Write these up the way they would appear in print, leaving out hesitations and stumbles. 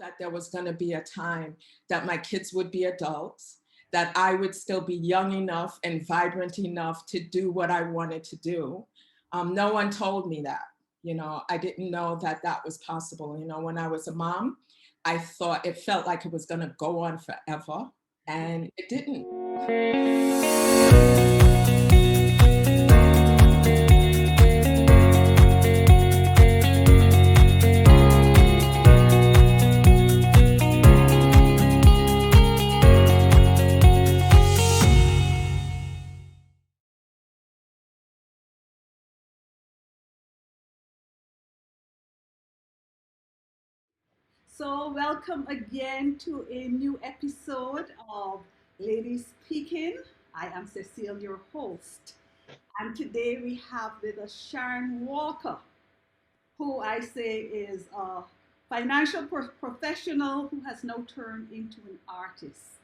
that there was going to be a time that my kids would be adults, that I would still be young enough and vibrant enough to do what I wanted to do. No one told me that. I didn't know that that was possible. When I was a mom, I thought it felt like it was going to go on forever, and it didn't. So, welcome again to a new episode of Ladies Speaking. I am Cecile, your host, and today we have with us Sharon Walker, who I say is a financial professional who has now turned into an artist.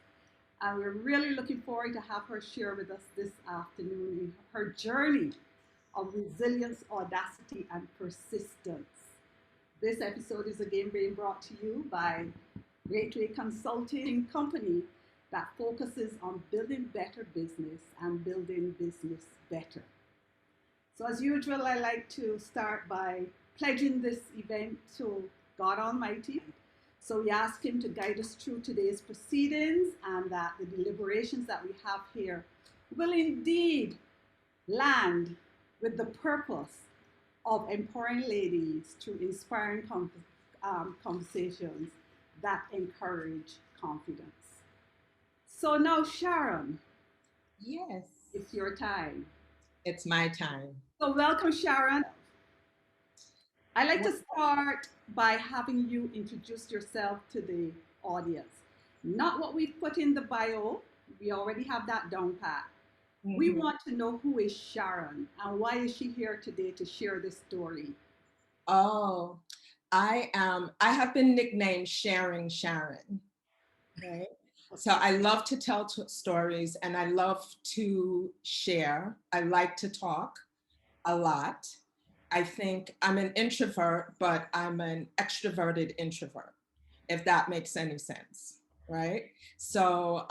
And we're really looking forward to have her share with us this afternoon her journey of resilience, audacity, and persistence. This episode is again being brought to you by Gateway Consulting Company that focuses on building better business and building business better. So as usual, I like to start by pledging this event to God Almighty. So we ask Him to guide us through today's proceedings and that the deliberations that we have here will indeed land with the purpose of empowering ladies through inspiring conversations that encourage confidence. So now, Sharon, Yes, it's your time. it's my time. So welcome, Sharon. I like to start by having you introduce yourself to the audience. Not what we've put in the bio, we already have that down pat. We Mhm. want to know who is Sharon and why is she here today to share this story. Oh, I have been nicknamed Sharing Sharon, right? So I love to tell stories and I love to share. I like to talk a lot. I think I'm an introvert, but I'm an extroverted introvert, if that makes any sense, right? So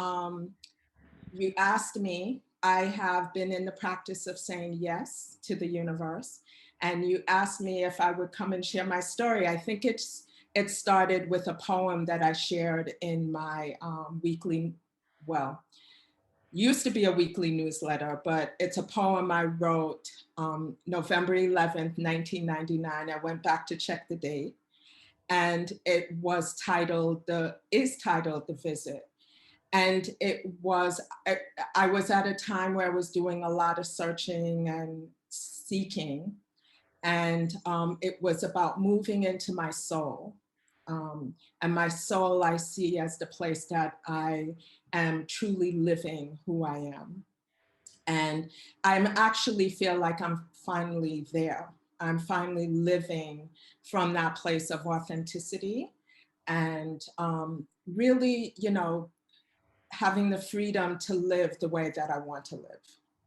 you asked me, I have been in the practice of saying yes to the universe. And you asked me if I would come and share my story. I think it started with a poem that I shared in my weekly, well, used to be a weekly newsletter, but it's a poem I wrote November 11th, 1999. I went back to check the date, and it was titled, is titled The Visit. And I was at a time where I was doing a lot of searching and seeking. And it was about moving into my soul. And my soul I see as the place that I am truly living who I am. And I'm actually feel like I'm finally there. I'm finally living from that place of authenticity and really, having the freedom to live the way that I want to live,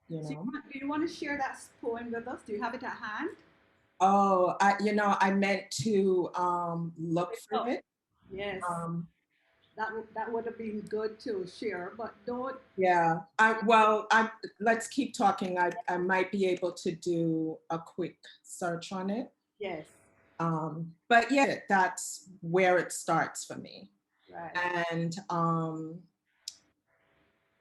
you So know? do you want to share that poem with us? Do you have it at hand? Oh, I meant to look for Oh, it. yes, Um, that would have been good to share, but don't. yeah, let's keep talking. I might be able to do a quick search on it. Yes, But yeah, that's where it starts for me. right. And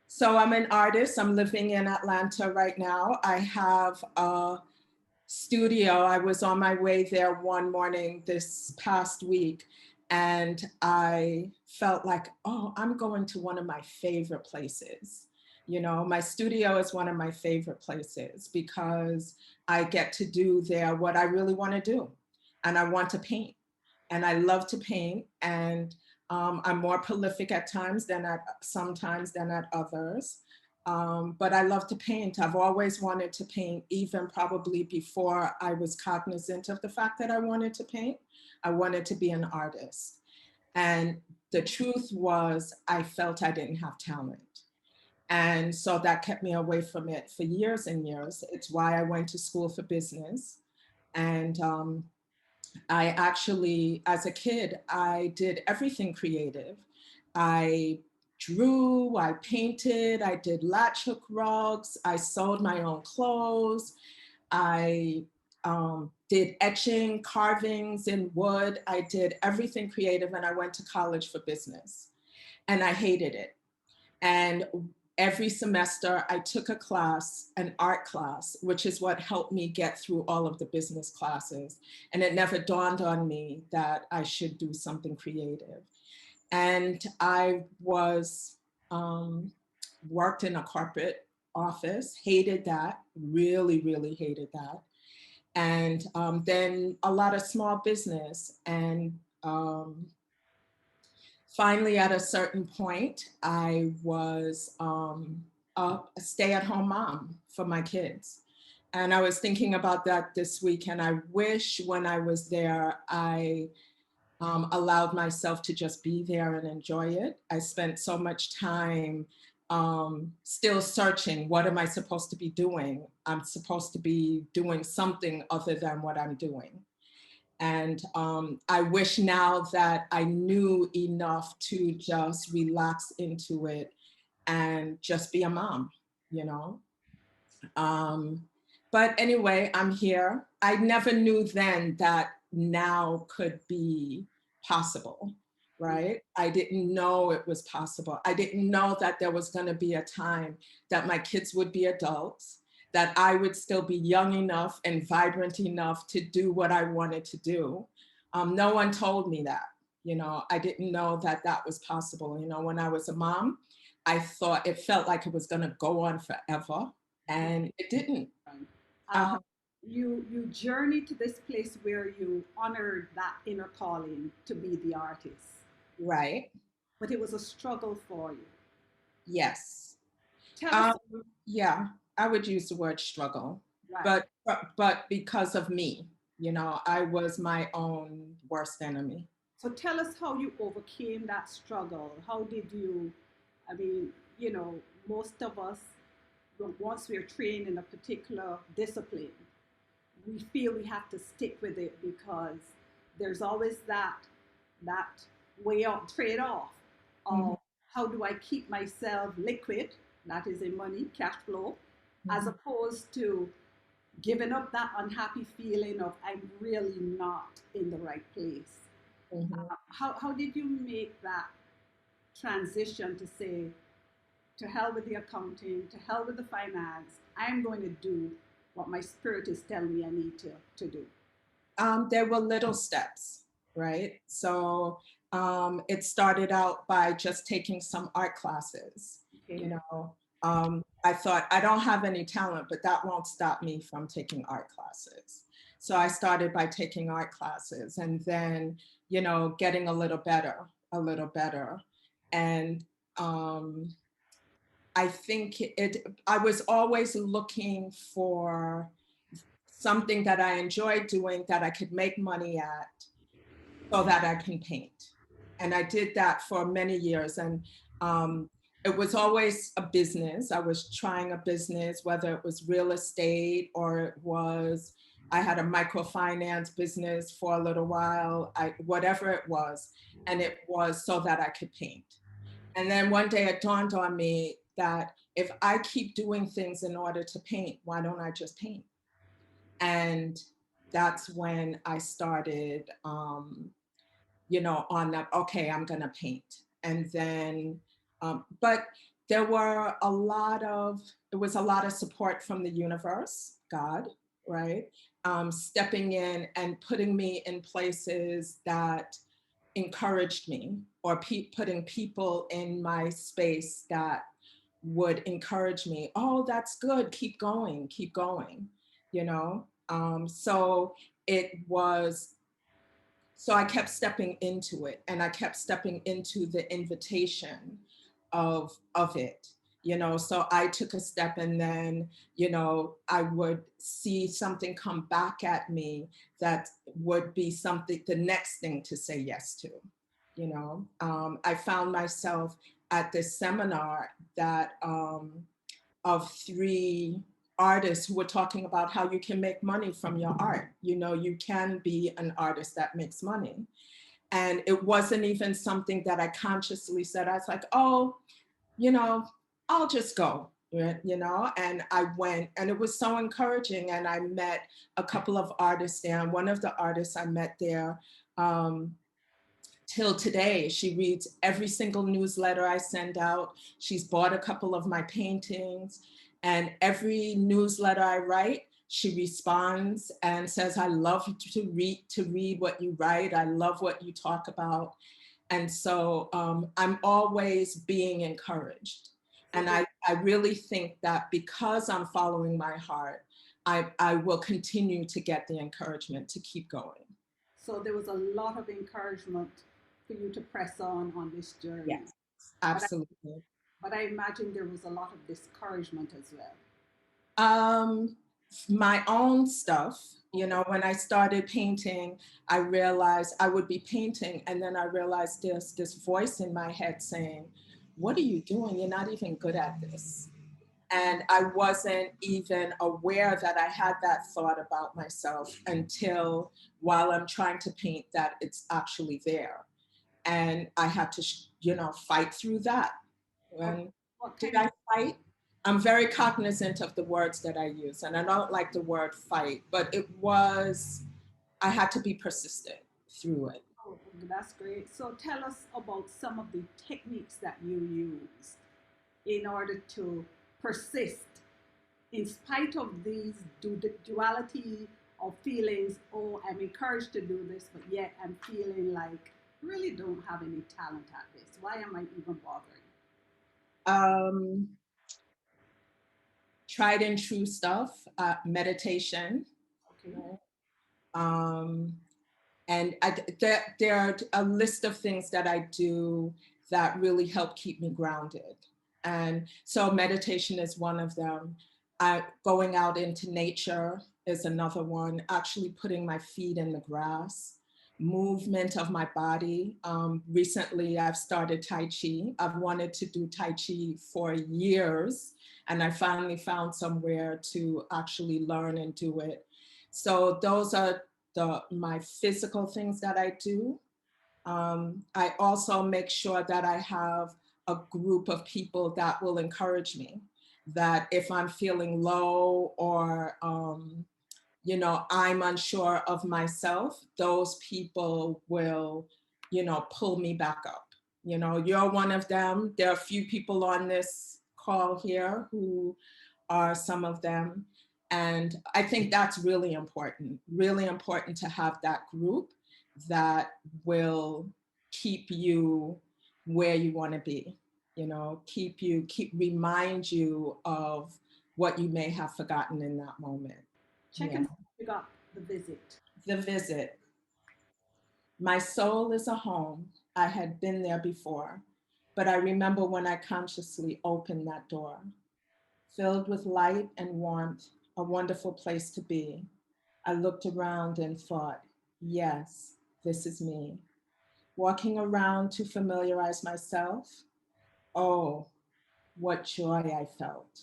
so I'm an artist. I'm living in Atlanta right now. I have a studio. I was on my way there one morning this past week, and I felt like, oh, I'm going to one of my favorite places. My studio is one of my favorite places because I get to do there what I really want to do. And I want to paint. And I love to paint. And I'm more prolific at times than at sometimes than at others. But I love to paint. I've always wanted to paint, even probably before I was cognizant of the fact that I wanted to paint. I wanted to be an artist. And the truth was, I felt I didn't have talent. And so that kept me away from it for years and years. It's why I went to school for business. And I actually, as a kid, I did everything creative. I drew, I painted, I did latch hook rugs, I sewed my own clothes, I did etching, carvings in wood. I did everything creative, and I went to college for business. And I hated it. And every semester, I took a class, an art class, which is what helped me get through all of the business classes. And it never dawned on me that I should do something creative. And I was um, worked in a corporate office, hated that, really, really hated that. And then a lot of small business. And finally, at a certain point, I was a stay-at-home mom for my kids. And I was thinking about that this week, and I wish when I was there, I allowed myself to just be there and enjoy it. I spent so much time still searching, what am I supposed to be doing? I'm supposed to be doing something other than what I'm doing. And I wish now that I knew enough to just relax into it and just be a mom, you know? Um, but anyway, I'm here. I never knew then that now could be possible, right? I didn't know it was possible. I didn't know that there was going to be a time that my kids would be adults, that I would still be young enough and vibrant enough to do what I wanted to do. No one told me that. I didn't know that that was possible. When I was a mom, I thought it felt like it was going to go on forever, and it didn't. Um, Uh, you journeyed to this place where you honored that inner calling to be the artist, right. but it was a struggle for you. Yes. Tell us, Um, yeah, I would use the word struggle, right? but because of me, I was my own worst enemy. So tell us how you overcame that struggle. How did you, I mean, you know, most of us, once we're trained in a particular discipline, we feel we have to stick with it because there's always that way off trade-off Mhm, of how do I keep myself liquid, that is in money, cash flow, as mhm, opposed to giving up that unhappy feeling of I'm really not in the right place. mhm. How did you make that transition to say, to hell with the accounting, to hell with the finance, I'm going to do what my spirit is telling me I need to do? There were little steps, right? So it started out by just taking some art classes. Okay. You know, I thought I don't have any talent, but that won't stop me from taking art classes. So I started by taking art classes, and then, getting a little better. And um, I think I was always looking for something that I enjoyed doing that I could make money at so that I can paint. And I did that for many years. And it was always a business. I was trying a business, whether it was real estate or I had a microfinance business for a little while, whatever it was. And it was so that I could paint. And then one day it dawned on me that if I keep doing things in order to paint, why don't I just paint? And that's when I started, on that, okay, I'm going to paint. And then, but there were it was a lot of support from the universe, God, right? Stepping in and putting me in places that encouraged me, or putting people in my space that would encourage me. Oh, that's good. Keep going, keep going, so it was so I kept stepping into it, and I kept stepping into the invitation of it. So I took a step, and then, I would see something come back at me that would be something, the next thing to say yes to. I found myself at this seminar that of three. artists who were talking about how you can make money from your art. You know, you can be an artist that makes money. And it wasn't even something that I consciously said. I was like, oh, you know, I'll just go, you know, and I went, and it was so encouraging. And I met a couple of artists there. And one of the artists I met there, till today, she reads every single newsletter I send out. She's bought a couple of my paintings, and every newsletter I write, she responds and says, I love to read what you write. I love what you talk about. And so I'm always being encouraged. So And I really think that because I'm following my heart, I will continue to get the encouragement to keep going. so there was a lot of encouragement for you to press on this journey. Yes, But I, absolutely. but I imagine there was a lot of discouragement as well. Um, my own stuff, you know, when I started painting, I realized I would be painting, and then I realized there's this voice in my head saying, what are you doing? You're not even good at this. And I wasn't even aware that I had that thought about myself until while I'm trying to paint that it's actually there. And I had to, you know, fight through that. Okay. And What did kind of I fight? I'm very cognizant of the words that I use, and I don't like the word fight, but it was, I had to be persistent through it. oh, that's great. So tell us about some of the techniques that you use in order to persist in spite of these duality of feelings. Oh, I'm encouraged to do this, but yet I'm feeling like I really don't have any talent at this. Why am I even bothering? Um, Tried and true stuff, meditation, Okay. right? Um, and there are a list of things that I do that really help keep me grounded. And so meditation is one of them. Going out into nature is another one. Actually putting my feet in the grass, movement of my body. Recently, I've started Tai Chi. I've wanted to do Tai Chi for years, and I finally found somewhere to actually learn and do it. So those are my physical things that I do. I also make sure that I have a group of people that will encourage me. That if I'm feeling low or you know, I'm unsure of myself, those people will, you know, pull me back up. You know, you're one of them. There are a few people on this call here who are some of them. And I think that's really important to have that group that will keep you where you want to be, you know, remind you of what you may have forgotten in that moment. Check Yeah. and see if you got the visit. The visit. My soul is a home. I had been there before, but I remember when I consciously opened that door, filled with light and warmth, a wonderful place to be. I looked around and thought, yes, this is me. Walking around to familiarize myself. Oh, what joy I felt.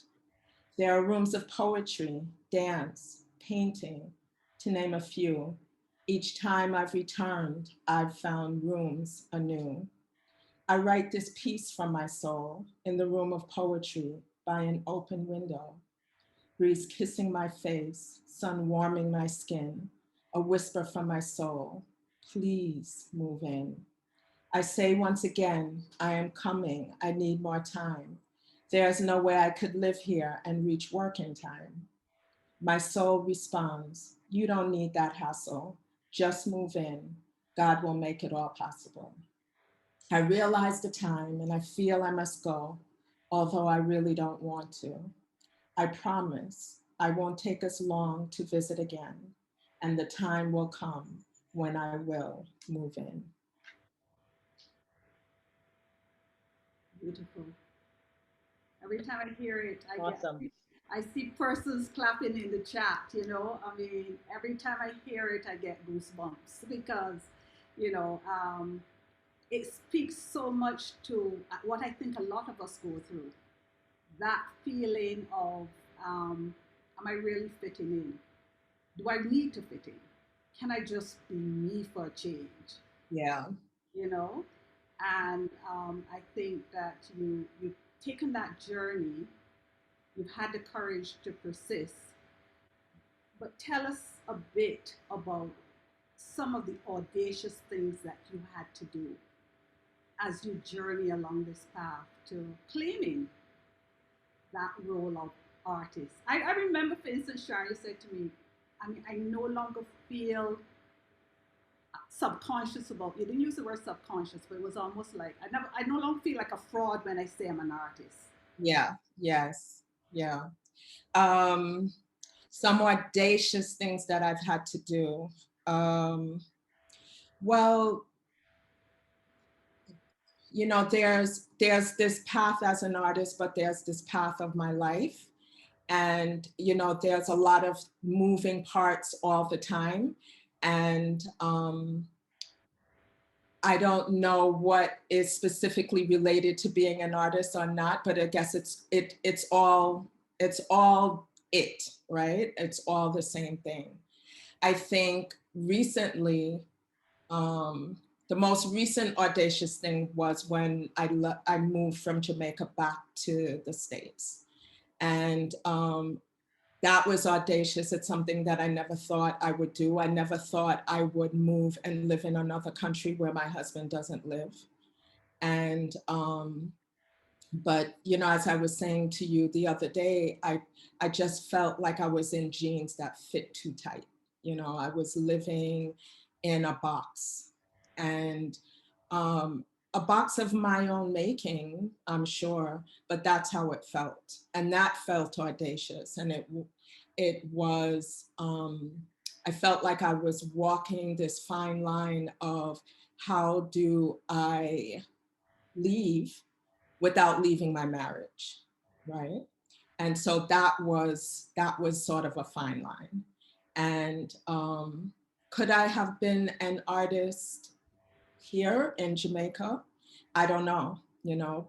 There are rooms of poetry, dance, painting, to name a few. Each time I've returned, I've found rooms anew. I write this piece from my soul in the room of poetry by an open window. Breeze kissing my face, sun warming my skin, a whisper from my soul, please move in. I say once again, I am coming, I need more time. There's no way I could live here and reach work in time. My soul responds, you don't need that hassle, just move in. God will make it all possible. I realize the time and I feel I must go, although I really don't want to. I promise I won't take us long to visit again, and the time will come when I will move in. Beautiful. Every time I hear it, Awesome. I see persons clapping in the chat, you know. I mean, every time I hear it, I get goosebumps because, you know, it speaks so much to what I think a lot of us go through. That feeling of Am I really fitting in? Do I need to fit in? Can I just be me for a change? Yeah. You know, and I think that you've taken that journey, you've had the courage to persist. But tell us a bit about some of the audacious things that you had to do as you journey along this path to claiming that role of artist. I remember, for instance, Sharon, you said to me, I mean, I no longer feel subconscious about, you didn't use the word subconscious, but it was almost like, I no longer feel like a fraud when I say I'm an artist. Yeah. Yes. Yeah. Um, some audacious things that I've had to do. Um, well, there's this path as an artist, but there's this path of my life. And, there's a lot of moving parts all the time. And I don't know what is specifically related to being an artist or not, but I guess it's all it, right? It's all the same thing. I think recently, um, the most recent audacious thing was when I moved from Jamaica back to the States. And that was audacious. It's something that I never thought I would do. I never thought I would move and live in another country where my husband doesn't live. And but as I was saying to you the other day, I just felt like I was in jeans that fit too tight. I was living in a box, and a box of my own making, I'm sure, but that's how it felt, and that felt audacious, and it was. I felt like I was walking this fine line of how do I leave without leaving my marriage, right? And so that was sort of a fine line. And could I have been an artist here in Jamaica? I don't know,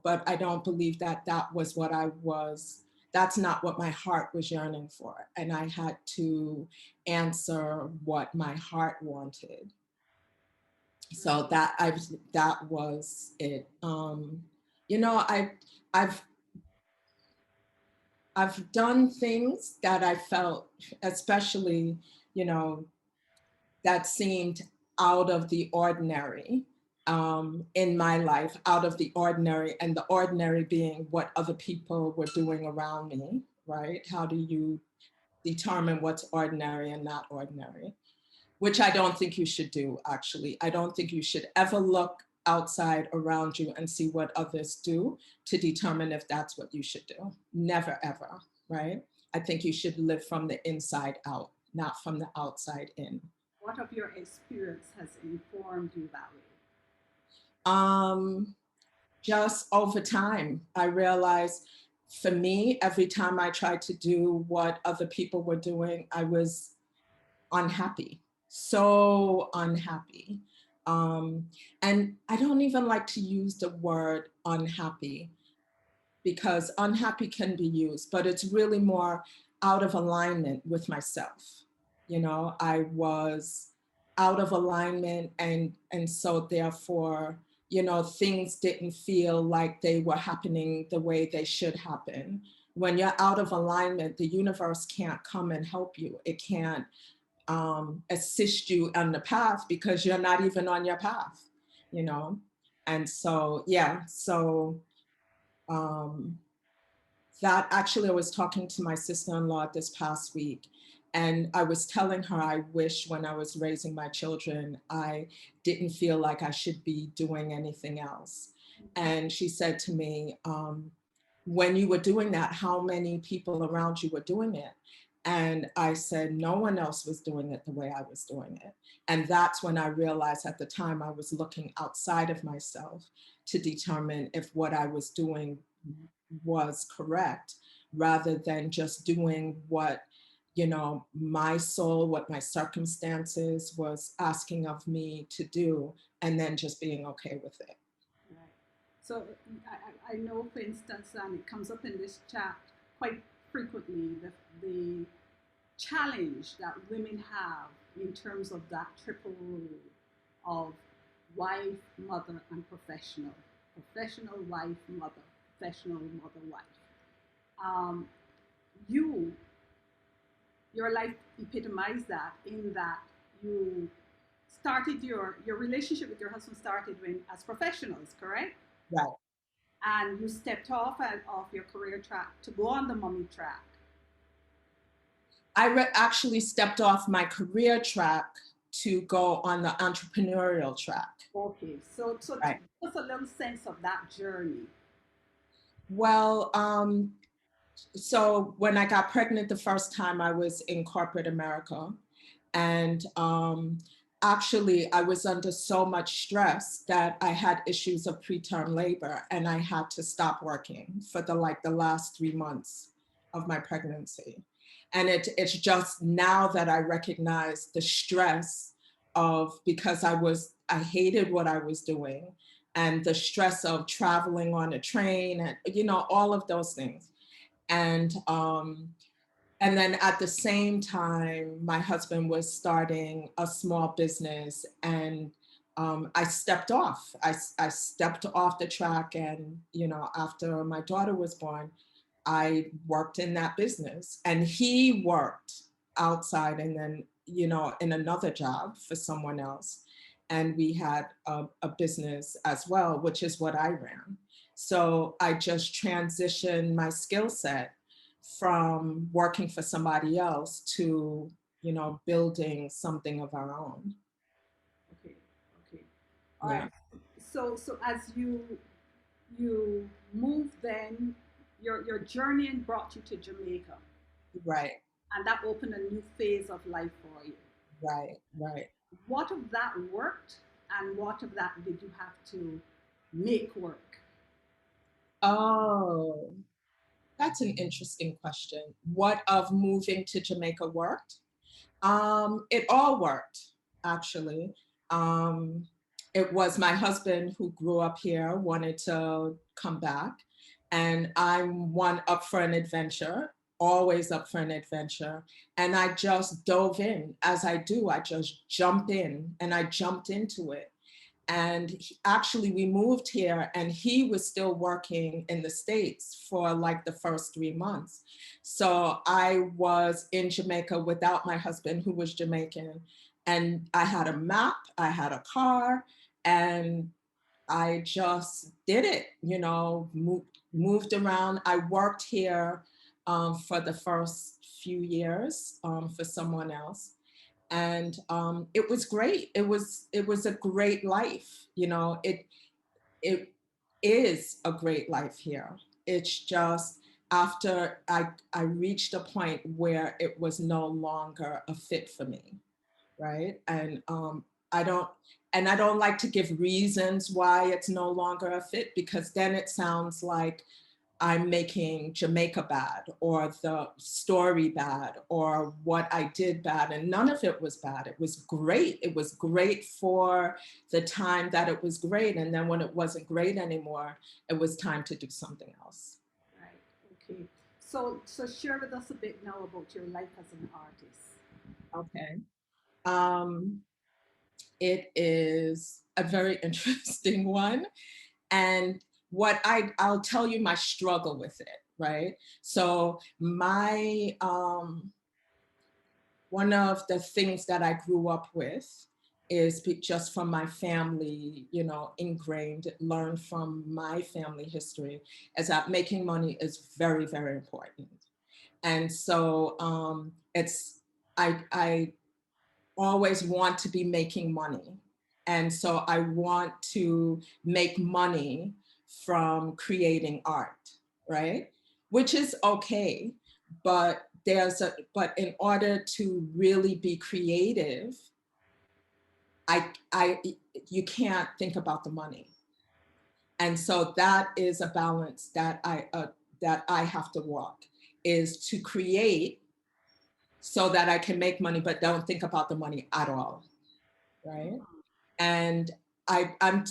but I don't believe that that was what I was. That's not what my heart was yearning for. And I had to answer what my heart wanted. So that was it. You know, I I've I've done things that I felt, especially, you know, that seemed out of the ordinary in my life, out of the ordinary, and the ordinary being what other people were doing around me, right? How do you determine what's ordinary and not ordinary? Which I don't think you should do, actually. I don't think you should ever look outside around you and see what others do to determine if that's what you should do. Never, ever, right? I think you should live from the inside out, not from the outside in. What of your experience has informed you that way? Um, just over time, I realized for me, every time I tried to do what other people were doing, I was unhappy, so unhappy. Um, and I don't even like to use the word unhappy because unhappy can be used, but it's really more out of alignment with myself. I was out of alignment, and so therefore, things didn't feel like they were happening the way they should happen. When you're out of alignment, the universe can't come and help you. It can't assist you on the path because you're not even on your path, you know? And so, yeah, so um, that actually, I was talking to my sister-in-law this past week, and I was telling her I wish when I was raising my children, I didn't feel like I should be doing anything else. And she said to me, when you were doing that, how many people around you were doing it? And I said, no one else was doing it the way I was doing it. And that's when I realized at the time I was looking outside of myself to determine if what I was doing was correct, rather than just doing what my soul, what my circumstances was asking of me to do, and then just being okay with it. Right. So I know, for instance, and it comes up in this chat quite frequently, the challenge that women have in terms of that triple role of wife, mother, and professional. Professional wife, mother, professional mother, wife. Um, you, your life epitomized that in that you started your relationship with your husband started when as professionals, correct? Right. And you stepped off your career track to go on the mommy track. Actually stepped off my career track to go on the entrepreneurial track. Okay, so Right. give us a little sense of that journey. Well, so when I got pregnant the first time, I was in corporate America. And actually, I was under so much stress that I had issues of preterm labor, and I had to stop working for the last 3 months of my pregnancy. And it's just now that I recognize the stress of, because I hated what I was doing, and the stress of traveling on a train, and all of those things. And and then at the same time, my husband was starting a small business, and I stepped off. I stepped off the track, and after my daughter was born, I worked in that business, and he worked outside, and then in another job for someone else, and we had a business as well, which is what I ran. So I just transitioned my skill set from working for somebody else to building something of our own. Okay, okay, all Yeah. right. So as you moved, then your journey brought you to Jamaica, Right. and that opened a new phase of life for you. Right. What of that worked, and what of that did you have to make work? Oh, that's an interesting question. What of moving to Jamaica worked? It all worked, actually. Um, it was my husband who grew up here, wanted to come back, and I'm one up for an adventure, always up for an adventure. And I just dove in, as I do. I just jump in, and I jumped into it. And actually, we moved here, and he was still working in the States for like the first 3 months. So I was in Jamaica without my husband, who was Jamaican. And I had a map, I had a car, and I just did it, moved around. I worked here for the first few years for someone else, and it was great. It was a great life. It is a great life here. It's just after I reached a point where it was no longer a fit for me, right? And I don't I don't like to give reasons why it's no longer a fit, because then it sounds like I'm making Jamaica bad, or the story bad, or what I did bad. And none of it was bad. It was great. It was great for the time that it was great. And then when it wasn't great anymore, it was time to do something else. Right. Okay. So share with us a bit now about your life as an artist. Okay. Um, it is a very interesting one. And I'll tell you my struggle with it, right? So my one of the things that I grew up with is just from my family, ingrained, learned from my family history, is that making money is very, very important. And so I always want to be making money. And so I want to make money from creating art, right? Which is okay, but but in order to really be creative, I you can't think about the money. And so that is a balance that I have to walk, is to create so that I can make money, but don't think about the money at all, right? And I, I'm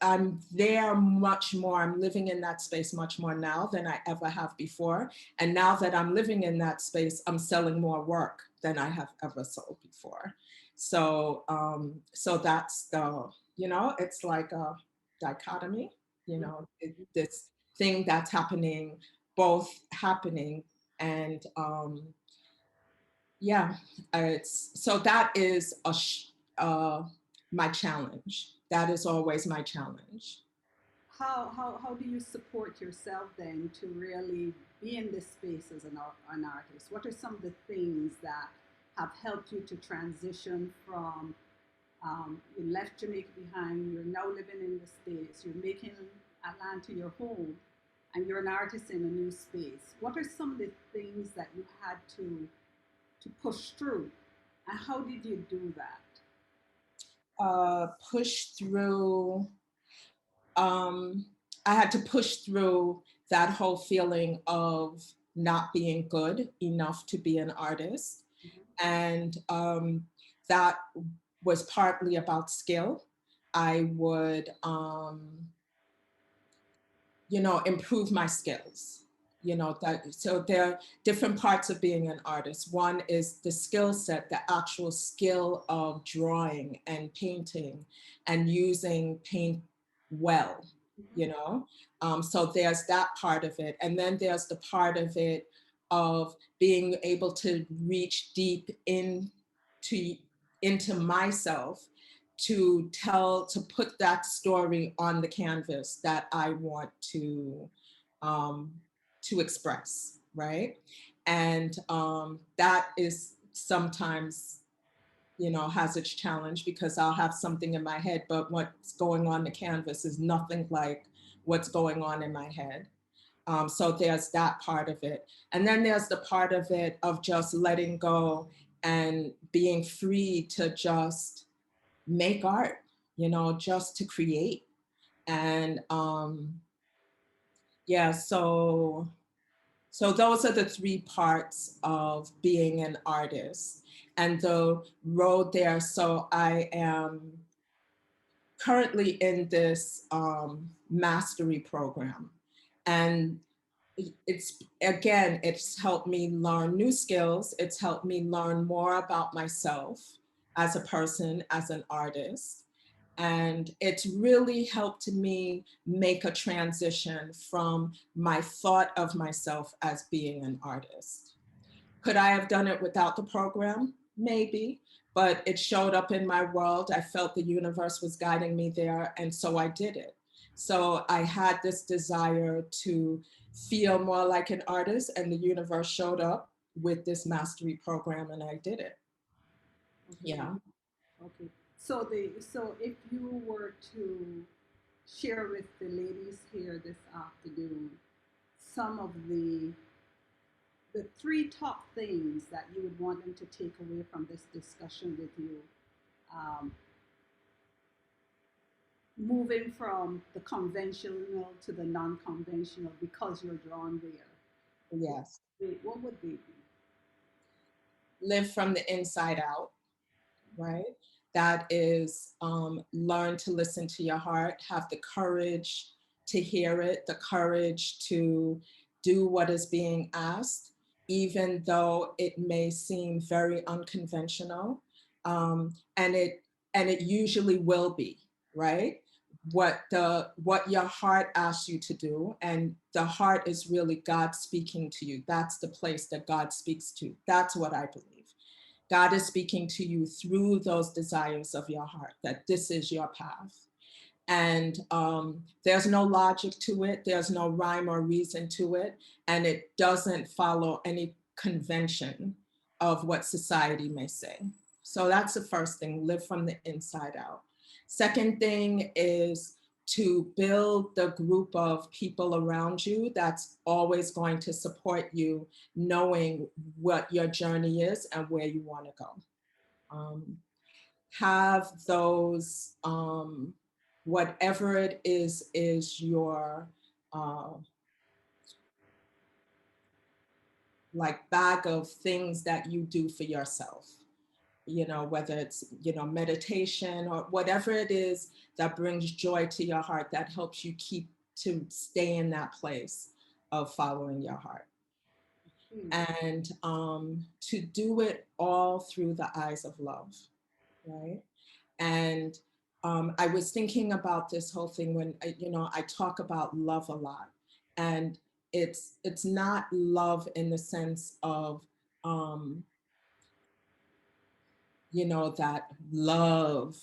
I'm there much more. I'm living in that space much more now than I ever have before. And now that I'm living in that space, I'm selling more work than I have ever sold before. So so that's the, you know, it's like a dichotomy, you know, this thing that's happening, both happening, and yeah, it's so that is uh, my challenge. That is always my challenge. How do you support yourself then to really be in this space as an artist? What are some of the things that have helped you to transition from you left Jamaica behind, you're now living in the States, you're making Atlanta your home, and you're an artist in a new space? What are some of the things that you had to push through, and how did you do that? Push through. Um, I had to push through that whole feeling of not being good enough to be an artist, Mm-hmm. and that was partly about skill. I would you know, improve my skills. You know, that so there are different parts of being an artist. One is the skill set, the actual skill of drawing and painting and using paint well, you Mm-hmm. know. So there's that part of it. And then there's the part of it of being able to reach deep into myself, to put that story on the canvas that I want um, to express, right? And that is sometimes, you know, has its challenge because I'll have something in my head, but what's going on the canvas is nothing like what's going on in my head. So there's that part of it. And then there's the part of it of just letting go and being free to just make art, you know, just to create. And yeah, so those are the three parts of being an artist and the road there. So I am currently in this mastery program, and it's again, it's helped me learn new skills. It's helped me learn more about myself as a person, as an artist. And it's really helped me make a transition from my thought of myself as being an artist. Could I have done it without the program? Maybe, but it showed up in my world. I felt the universe was guiding me there, and so I did it. So I had this desire to feel more like an artist, and the universe showed up with this mastery program, and I did it. Okay. Yeah. Okay. So if you were to share with the ladies here this afternoon some of the three top things that you would want them to take away from this discussion with you, um, moving from the conventional to the non-conventional because you're drawn there, Yes. what would they be? Live from the inside out, right? That is learn to listen to your heart, have the courage to hear it, the courage to do what is being asked, even though it may seem very unconventional. And it usually will be, right? What your heart asks you to do, and the heart is really God speaking to you. That's the place that God speaks to. That's what I believe. God is speaking to you through those desires of your heart, that this is your path. And there's no logic to it, there's no rhyme or reason to it, and it doesn't follow any convention of what society may say. So that's the first thing, live from the inside out. Second thing is to build the group of people around you that's always going to support you, knowing what your journey is and where you want to go. Um, have those, whatever it is your uh, like bag of things that you do for yourself, you know, whether it's, you know, meditation or whatever it is that brings joy to your heart, that helps you keep to stay in that place of following your heart. and to do it all through the eyes of love, right? And I was thinking about this whole thing when I talk about love a lot, and it's not love in the sense of um, that love,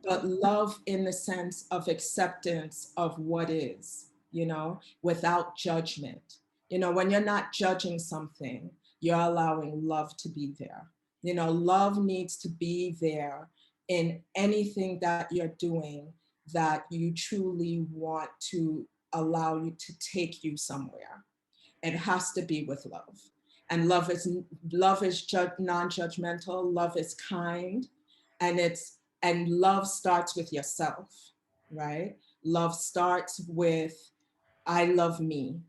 but love in the sense of acceptance of what is, without judgment. When you're not judging something, you're allowing love to be there. Love needs to be there in anything that you're doing that you truly want to allow you to take you somewhere. It has to be with love. And love is non-judgmental, love is kind, and love starts with yourself, right? Love starts with I love me.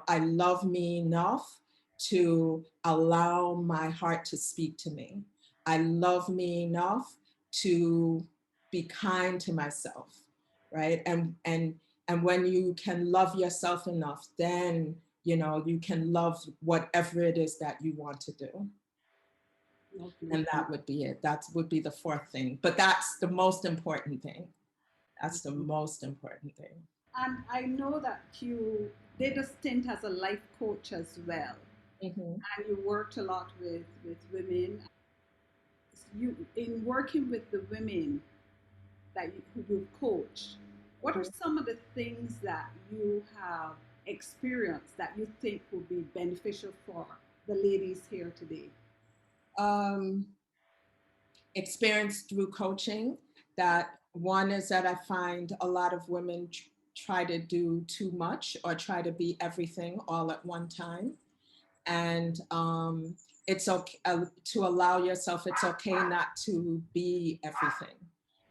I love me enough to allow my heart to speak to me. I love me enough to be kind to myself, right? And when you can love yourself enough, then you can love whatever it is that you want to do. Lovely. And that would be it. That would be the fourth thing. But that's the most important thing. That's the most important thing. And I know that you did a stint as a life coach as well, Mhm. and you worked a lot with women. You in working with the women who you coach, what are Mhm. some of the things that you have experienced that you think would be beneficial for the ladies here today? Um, Experience through coaching that one is that I find a lot of women try to do too much or try to be everything all at one time. And it's okay to allow yourself, it's okay not to be everything.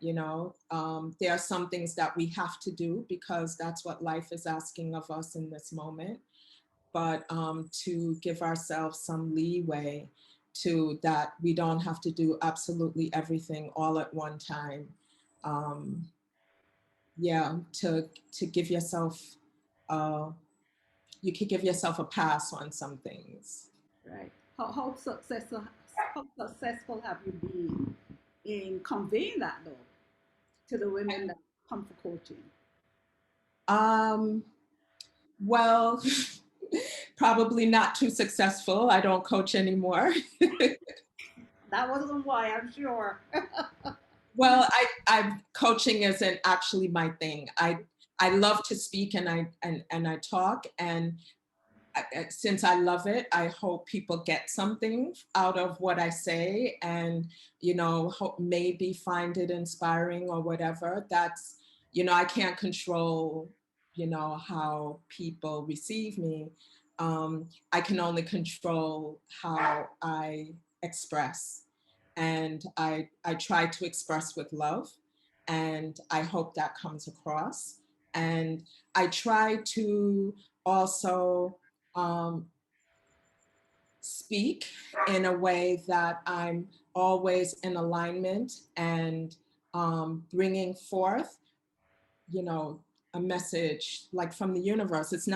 There are some things that we have to do because that's what life is asking of us in this moment, but to give ourselves some leeway to that we don't have to do absolutely everything all at one time. Um, yeah, to give yourself, uh, you could give yourself a pass on some things. Right? How successful have you been in conveying that though to the women that come for coaching? Um, well, probably not too successful. I don't coach anymore. That wasn't why, I'm sure. Well, I coaching isn't actually my thing. I love to speak and I talk, and since I love it, I hope people get something out of what I say, and maybe find it inspiring or whatever. That's I can't control how people receive me. I can only control how I express, and I try to express with love, and I hope that comes across. And I try to also um, speak in a way that I'm always in alignment and bringing forth, you know, a message like from the universe. It's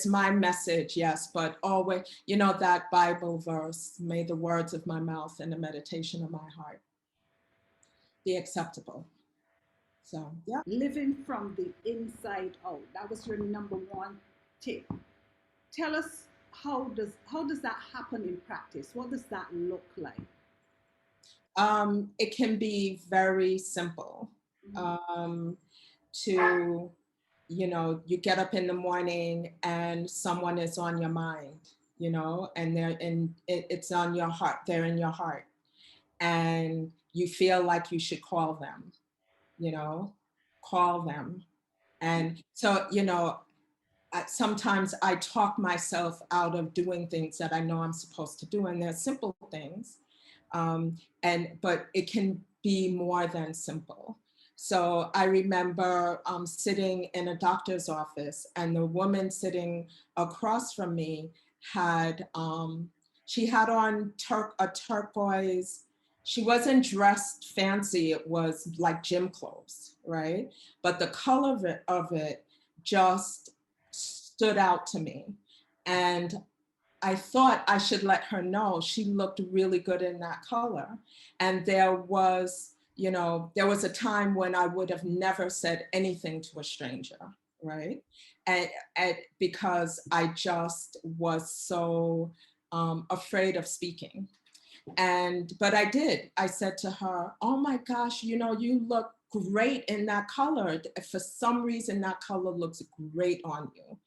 my message, yes, but always, that Bible verse, may the words of my mouth and the meditation of my heart be acceptable. So, yeah. Living from the inside out. That was your number one tip. Tell us, how does that happen in practice? What does that look like? It can be very simple. Mhm. Um, to, you get up in the morning and someone is on your mind, and it's on your heart, they're in your heart. And you feel like you should call them, you know, call them. And so, sometimes I talk myself out of doing things that I know I'm supposed to do, and they're simple things, but it can be more than simple. So I remember sitting in a doctor's office, and the woman sitting across from me had she had on a turquoise. She wasn't dressed fancy. It was like gym clothes, right? But the color of it just stood out to me. And I thought I should let her know she looked really good in that color. And there was, there was a time when I would have never said anything to a stranger, right? And, and because I just was so afraid of speaking. But I did. I said to her, "Oh my gosh, you look great in that color. For some reason, that color looks great on you."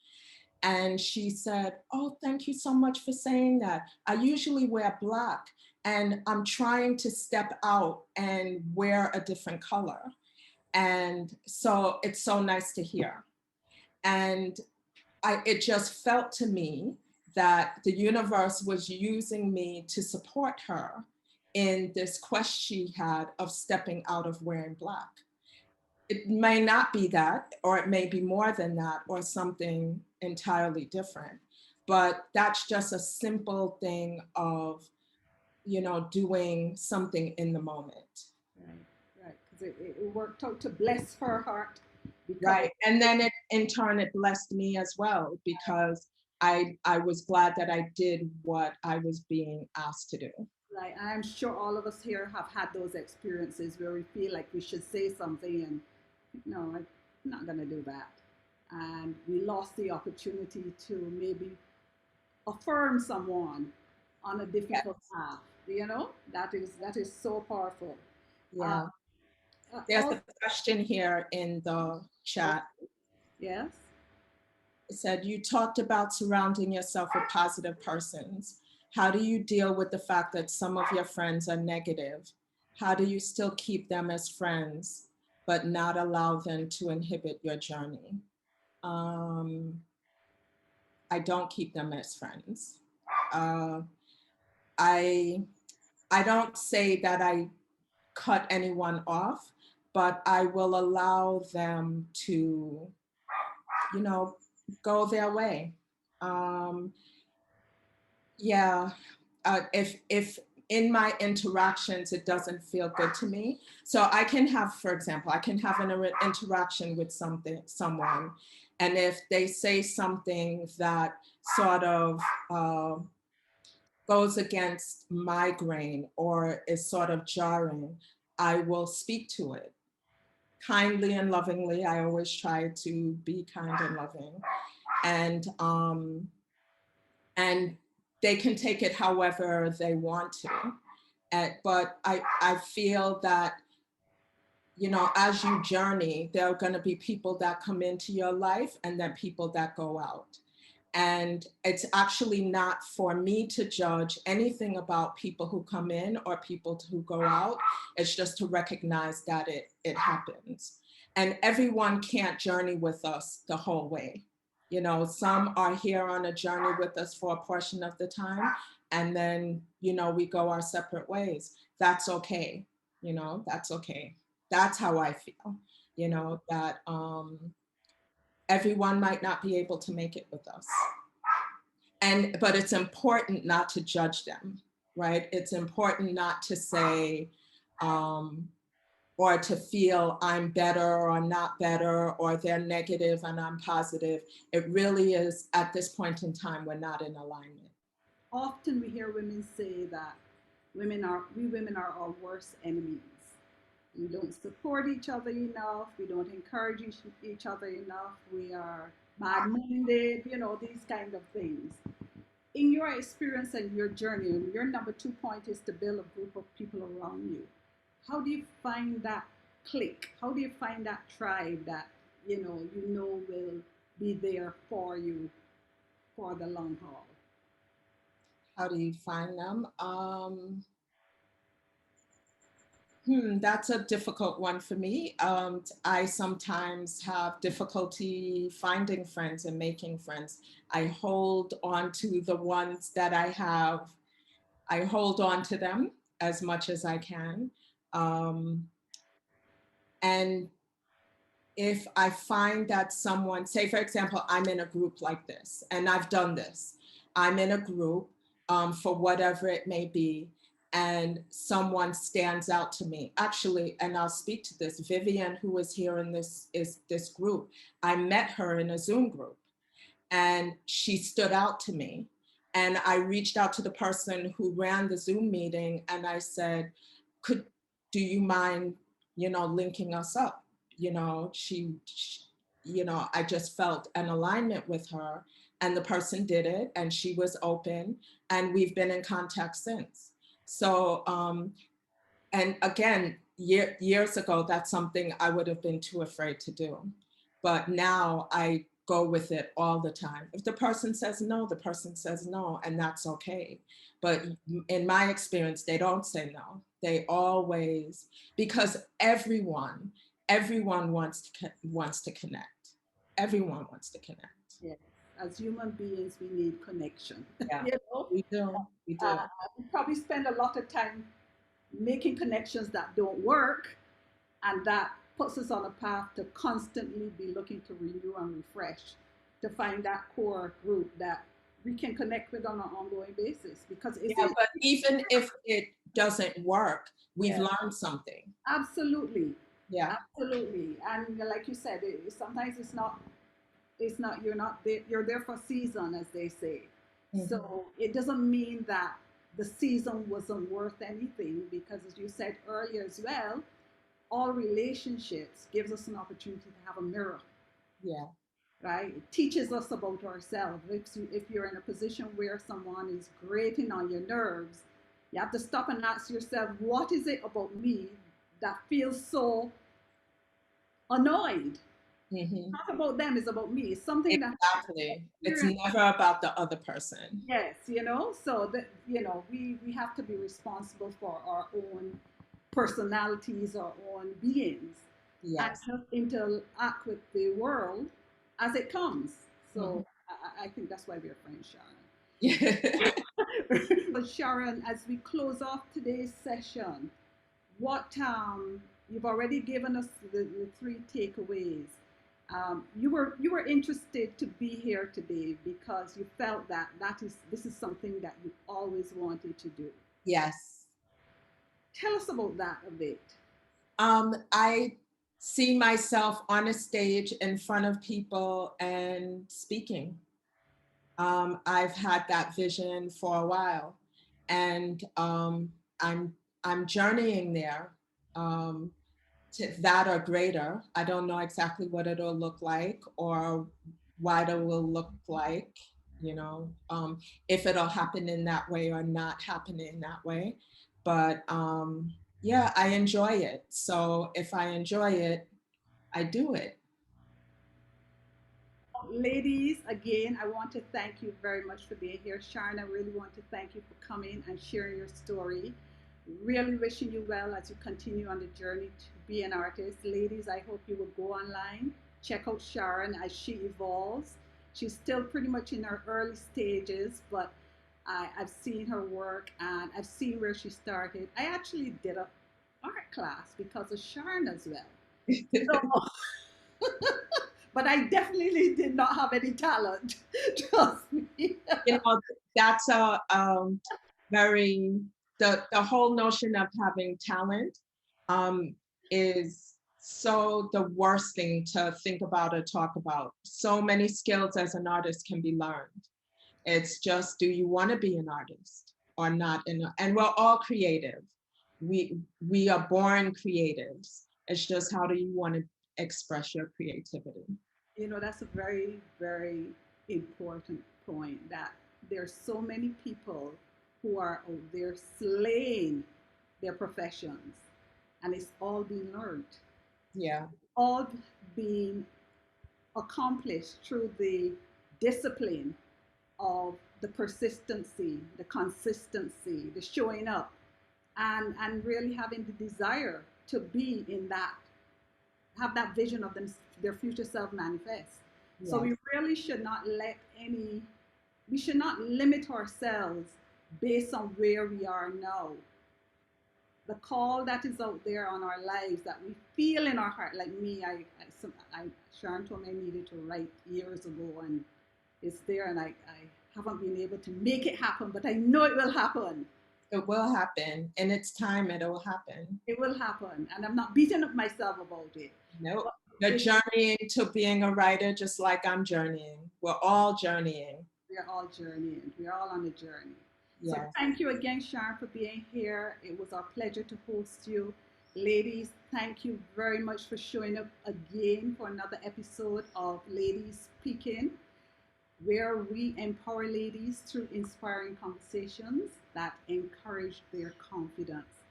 And she said, "Oh, thank you so much for saying that. I usually wear black and I'm trying to step out and wear a different color. And so it's so nice to hear." And it just felt to me that the universe was using me to support her in this quest she had of stepping out of wearing black. It may not be that, or it may be more than that, or something entirely different. But that's just a simple thing of, doing something in the moment. Right, right. Because it worked out to bless her heart because Right. And then in turn, it blessed me as well, because I was glad that I did what I was being asked to do. like I'm sure all of us here have had those experiences where we feel like we should say something and no, I'm not gonna do that. And we lost the opportunity to maybe affirm someone on a difficult Yes. path. That is so powerful. Uh, Yeah. There's a question here in the chat. yes. It said, "You talked about surrounding yourself with positive persons. How do you deal with the fact that some of your friends are negative? How do you still keep them as friends, but not allow them to inhibit your journey?" Um, I don't keep them as friends. Uh, I I don't say that I cut anyone off, but I will allow them to, you know, go their way. Um, yeah, if in my interactions it doesn't feel good to me, so I can have, for example, I can have an interaction with someone, and if they say something that sort of uh, goes against my grain or is sort of jarring, I will speak to it kindly and lovingly. I always try to be kind and loving, and and they can take it however they want to. But I feel that, as you journey, there are going to be people that come into your life and then people that go out. And it's actually not for me to judge anything about people who come in or people who go out. It's just to recognize that it happens. And everyone can't journey with us the whole way. Some are here on a journey with us for a portion of the time, and then, we go our separate ways. That's okay. That's okay. That's how I feel, that everyone might not be able to make it with us. But it's important not to judge them, right? It's important not to say, um, or to feel I'm better or I'm not better, or they're negative and I'm positive. It really is, at this point in time, we're not in alignment. Often we hear women say that we women are our worst enemies. We don't support each other enough. We don't encourage each other enough. We are bad-minded. These kind of things. In your experience and your journey, and your number 2 point is to build a group of people around you. How do you find that clique? How do you find that tribe that will be there for you for the long haul? How do you find them? That's a difficult one for me. I sometimes have difficulty finding friends and making friends. I hold on to the ones that I have. I hold on to them as much as I can. Um, and if I find that someone, say for example, I'm in a group like this, and I've done this, I'm in a group for whatever it may be, and someone stands out to me. Actually, and I'll speak to this, Vivian, who is here in this group, I met her in a Zoom group, and she stood out to me. And I reached out to the person who ran the Zoom meeting and I said, do you mind, linking us up? I just felt an alignment with her, and the person did it, and she was open, and we've been in contact since. So, and again, years ago, that's something I would have been too afraid to do. But now I go with it all the time. If the person says no, the person says no, and that's okay. But in my experience, they don't say no. They always, because everyone wants to connect. Everyone wants to connect. Yes. As human beings, we need connection. Yeah, You know, we do. We do. we probably spend a lot of time making connections that don't work, and that puts us on a path to constantly be looking to renew and refresh, to find that core group that we can connect with on an ongoing basis. Because it's Yeah, but even if it doesn't work, we've yeah, learned something. absolutely, Yeah. absolutely. And like you said, sometimes it's not you're not there, you're there for a season, as they say. Mm-hmm. So it doesn't mean that the season wasn't worth anything, because as you said earlier as well, all relationships gives us an opportunity to have a mirror, Yeah. right? It teaches us about ourselves. If you're in a position where someone is grating on your nerves, you have to stop and ask yourself, what is it about me that feels so annoyed? Mm-hmm. Not about them, it's about me. It's something that Exactly. It's never about the other person. yes, so that we have to be responsible for our own personalities, our own beings, and Yes. just interact with the world as it comes. Mm-hmm. So I think that's why we're friends, Yeah. Sharon. But Sharon, as we close off today's session, what you've already given us the three takeaways. You were interested to be here today because you felt that this is something that you always wanted to do. Yes. Tell us about that a bit. I see myself on a stage in front of people and speaking. I've had that vision for a while, and I'm I'm journeying there, um, to that or greater. I don't know exactly what it'll look like or what it will look like, if it'll happen in that way or not happen in that way. But yeah, I enjoy it. So if I enjoy it, I do it. Ladies, again, I want to thank you very much for being here. Sharon, I really want to thank you for coming and sharing your story. Really wishing you well as you continue on the journey to be an artist. Ladies, I hope you will go online, check out Sharon as she evolves. She's still pretty much in her early stages, but I've seen her work and I've seen where she started. I actually did a art class because of Sharon as well. So but I definitely did not have any talent. Trust me. you know that's a very the whole notion of having talent um is so the worst thing to think about or talk about. So many skills as an artist can be learned. It's just, do you want to be an artist or not? And we're all creative. We are born creatives. It's just, how do you want to express your creativity? That's a very, very important point, that there's so many people who are out there slaying their professions, and it's all being learned, Yeah. all being accomplished through the discipline of the persistency, the consistency, the showing up, and really having the desire to be in that, have that vision of their future self manifest. So Yes. we really should not we should not limit ourselves based on where we are now. The call that is out there on our lives that we feel in our heart, like me, Sharon told me I needed to write years ago, and it's there, and I haven't been able to make it happen, but I know it will happen. It will happen. In its time, it will happen. It will happen, and I'm not beating up myself about it. Nope. But You're it, journeying to being a writer just like I'm journeying. We're all journeying. we're all journeying. We're all on a journey. So Yes. thank you again, Sharon, for being here. It was our pleasure to host you. Ladies, thank you very much for showing up again for another episode of Ladies Speaking, where we empower ladies through inspiring conversations that encourage their confidence.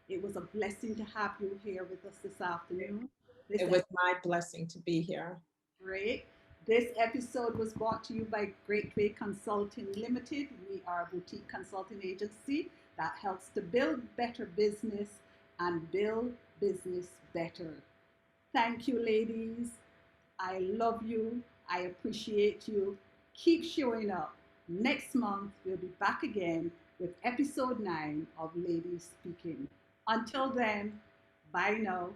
It was a blessing to have you here with us this afternoon. This It was my blessing to be here. Great. This episode was brought to you by Great Way Consulting Limited. We are a boutique consulting agency that helps to build better business and build business better. Thank you, ladies. I love you. I appreciate you. Keep showing up. Next month, we'll be back again with episode 9 of Ladies Speaking. Until then, bye now.